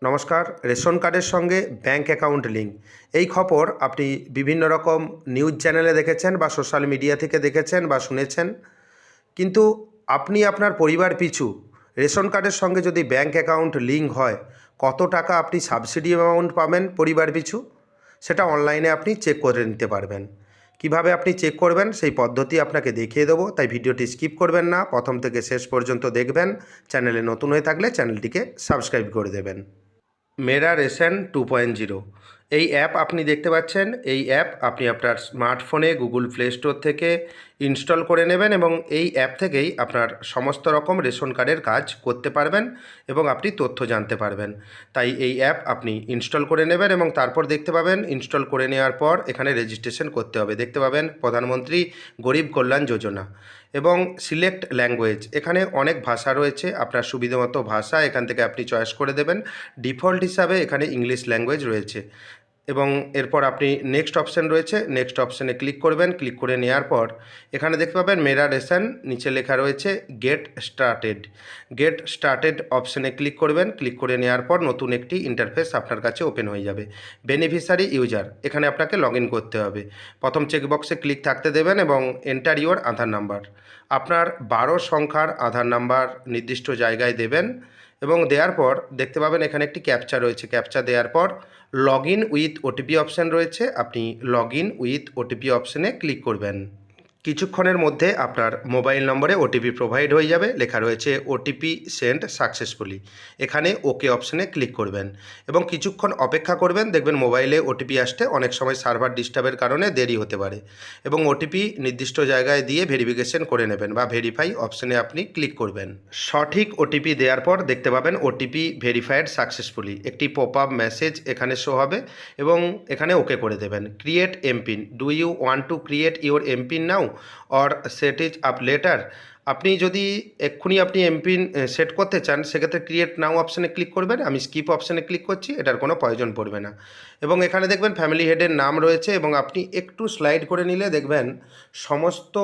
নমস্কার। রেশন কার্ডের সঙ্গে ব্যাঙ্ক অ্যাকাউন্ট লিঙ্ক, এই খবর আপনি বিভিন্ন রকম নিউজ চ্যানেলে দেখেছেন বা সোশ্যাল মিডিয়া থেকে দেখেছেন বা শুনেছেন, কিন্তু আপনি আপনার পরিবার পিছু রেশন কার্ডের সঙ্গে যদি ব্যাঙ্ক অ্যাকাউন্ট লিঙ্ক হয়, কত টাকা আপনি সাবসিডি অ্যামাউন্ট পাবেন পরিবার পিছু, সেটা অনলাইনে আপনি চেক করে নিতে পারবেন। কিভাবে আপনি চেক করবেন সেই পদ্ধতি আপনাকে দেখিয়ে দেবো, তাই ভিডিওটি স্কিপ করবেন না, প্রথম থেকে শেষ পর্যন্ত দেখবেন। চ্যানেলে নতুন হয়ে থাকলে চ্যানেলটিকে সাবস্ক্রাইব করে দেবেন। মেরা রেশন 2.0 এই অ্যাপ আপনি দেখতে পাচ্ছেন। এই অ্যাপ আপনি আপনার স্মার্টফোনে গুগল প্লে স্টোর থেকে ইনস্টল করে নেবেন এবং এই অ্যাপ থেকেই আপনার সমস্ত রকম রেশন কার্ডের কাজ করতে পারবেন এবং আপনি তথ্য জানতে পারবেন। তাই এই অ্যাপ আপনি ইনস্টল করে নেবেন এবং তারপর দেখতে পাবেন ইনস্টল করে নেওয়ার পর এখানে রেজিস্ট্রেশন করতে হবে। দেখতে পাবেন প্রধানমন্ত্রী গরিব কল্যাণ যোজনা এবং সিলেক্ট ল্যাঙ্গুয়েজ, এখানে অনেক ভাষা রয়েছে, আপনার সুবিধামতো ভাষা এখান থেকে আপনি চয়েস করে দেবেন। ডিফল্ট হিসাবে এখানে ইংলিশ ল্যাঙ্গুয়েজ রয়েছে এবং এরপর আপনি নেক্সট অপশান রয়েছে, নেক্সট অপশানে ক্লিক করবেন। ক্লিক করে নেওয়ার পর এখানে দেখতে পাবেন মেরা রেশন, নিচে লেখা রয়েছে গেট স্টার্টেড। গেট স্টার্টেড অপশানে ক্লিক করবেন। ক্লিক করে নেওয়ার পর নতুন একটি ইন্টারফেস আপনার কাছে ওপেন হয়ে যাবে। বেনিফিশিয়ারি ইউজার, এখানে আপনাকে লগ ইন করতে হবে। প্রথম চেকবক্সে ক্লিক থাকতে দেবেন এবং এন্টার ইউর আধার নাম্বার, আপনার 12 সংখ্যার আধার নাম্বার নির্দিষ্ট জায়গায় দেবেন এবং দেওয়ার পর দেখতে পাবেন এখানে একটি ক্যাপচা রয়েছে। ক্যাপচা দেওয়ার পর log in with OTP option রয়েছে, আপনি লগ ইন উইথ ওটিপি অপশানে ক্লিক করবেন। কিছুক্ষণের মধ্যে আপনার মোবাইল নম্বরে ওটিপি প্রোভাইড হয়ে যাবে, লেখা রয়েছে ওটিপি সেন্ড সাকসেসফুলি। এখানে ওকে অপশানে ক্লিক করবেন এবং কিছুক্ষণ অপেক্ষা করবেন। দেখবেন মোবাইলে ওটিপি আসতে অনেক সময় সার্ভার ডিস্টার্বের কারণে দেরি হতে পারে এবং ওটিপি নির্দিষ্ট জায়গায় দিয়ে ভেরিফিকেশন করে নেবেন বা ভেরিফাই অপশানে আপনি ক্লিক করবেন। সঠিক ওটিপি দেওয়ার পর দেখতে পাবেন ওটিপি ভেরিফাইড সাকসেসফুলি, একটি পপ আপ মেসেজ এখানে শো হবে এবং এখানে ওকে করে দেবেন। Create MPIN, do you want to create your MPIN now or set is up later. আপনি যদি এক্ষুনি আপনি এমপিন সেট করতে চান, সেক্ষেত্রে ক্রিয়েট নাও অপশানে ক্লিক করবেন। আমি স্কিপ অপশানে ক্লিক করছি, এটার কোনো প্রয়োজন পড়বে না। এবং এখানে দেখবেন ফ্যামিলি হেডের নাম রয়েছে এবং আপনি একটু স্লাইড করে নিলে দেখবেন সমস্ত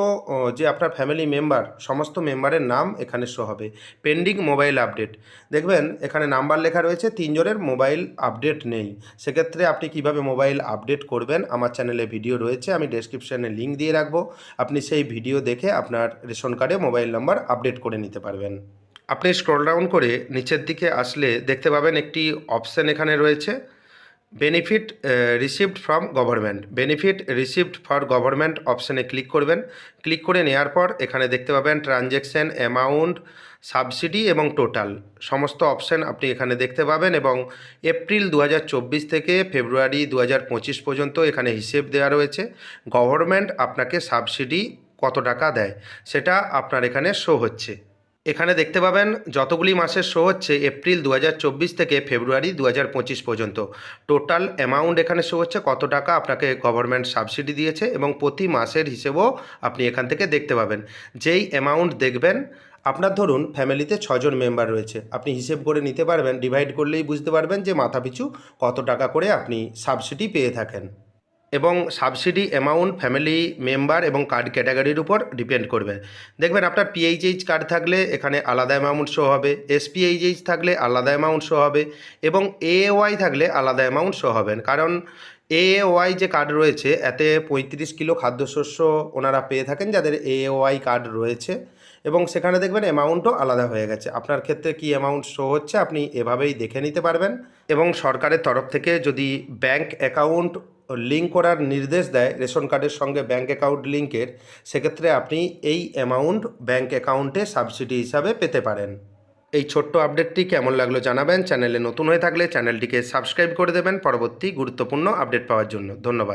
যে আপনার ফ্যামিলি মেম্বার, সমস্ত মেম্বারের নাম এখানে শো হবে। পেন্ডিং মোবাইল আপডেট, দেখবেন এখানে নাম্বার লেখা রয়েছে, 3 জনের মোবাইল আপডেট নেই। সেক্ষেত্রে আপনি কিভাবে মোবাইল আপডেট করবেন আমার চ্যানেলে ভিডিও রয়েছে, আমি ডেসক্রিপশানে লিঙ্ক দিয়ে রাখবো। আপনি সেই ভিডিও দেখে আপনার রেশন কার্ডে মোবাইল নাম্বার আপডেট করে নিতে পারবেন। আপনি স্ক্রল ডাউন করে নিচের দিকে আসলে দেখতে পাবেন একটি অপশান এখানে রয়েছে, benefit received from government. Benefit received for government অপশানে ক্লিক করবেন। ক্লিক করে নেওয়ার পর এখানে দেখতে পাবেন ট্রানজ্যাকশান অ্যামাউন্ট, সাবসিডি এবং টোটাল, সমস্ত অপশান আপনি এখানে দেখতে পাবেন এবং এপ্রিল 2024 থেকে ফেব্রুয়ারি 2025 পর্যন্ত এখানে হিসেব দেওয়া রয়েছে। গভর্নমেন্ট আপনাকে সাবসিডি কত টাকা দেয় সেটা আপনার এখানে শো হচ্ছে। এখানে দেখতে পাবেন যতগুলি মাসের শো হচ্ছে এপ্রিল 2024 থেকে ফেব্রুয়ারি 2025 পর্যন্ত টোটাল অ্যামাউন্ট এখানে শো হচ্ছে, কত টাকা আপনাকে গভর্নমেন্ট সাবসিডি দিয়েছে এবং প্রতি মাসের হিসেবও আপনি এখান থেকে দেখতে পাবেন। যেই অ্যামাউন্ট দেখবেন, আপনার ধরুন ফ্যামিলিতে 6 জন মেম্বার রয়েছে, আপনি হিসেব করে নিতে পারবেন, ডিভাইড করলেই বুঝতে পারবেন যে মাথাপিছু কত টাকা করে আপনি সাবসিডি পেয়ে থাকেন। এবং সাবসিডি অ্যামাউন্ট ফ্যামিলি মেম্বার এবং কার্ড ক্যাটাগরির উপর ডিপেন্ড করবে। দেখবেন আপনার পিএইচএইচ কার্ড থাকলে এখানে আলাদা অ্যামাউন্ট শো হবে, এসপিএইচএইচ থাকলে আলাদা অ্যামাউন্ট শো হবে এবং এওয়াই থাকলে আলাদা অ্যামাউন্ট শো হবেন। কারণ এওয়াই যে কার্ড রয়েছে এতে 35 কিলো খাদ্যশস্য ওনারা পেয়ে থাকেন যাদের এওয়াই কার্ড রয়েছে এবং সেখানে দেখবেন অ্যামাউন্টও আলাদা হয়ে গেছে। আপনার ক্ষেত্রে কি অ্যামাউন্ট শো হচ্ছে আপনি এভাবেই দেখে নিতে পারবেন। এবং সরকারের তরফ থেকে যদি ব্যাঙ্ক অ্যাকাউন্ট লিঙ্ক করার নির্দেশ দেয় রেশন কার্ডের সঙ্গে ব্যাঙ্ক অ্যাকাউন্ট লিঙ্কের, সেক্ষেত্রে আপনি এই অ্যামাউন্ট ব্যাঙ্ক অ্যাকাউন্টে সাবসিডি হিসাবে পেতে পারেন। এই ছোট্ট আপডেটটি কেমন লাগলো জানাবেন। চ্যানেলে নতুন হয়ে থাকলে চ্যানেলটিকে সাবস্ক্রাইব করে দেবেন পরবর্তী গুরুত্বপূর্ণ আপডেট পাওয়ার জন্য। ধন্যবাদ।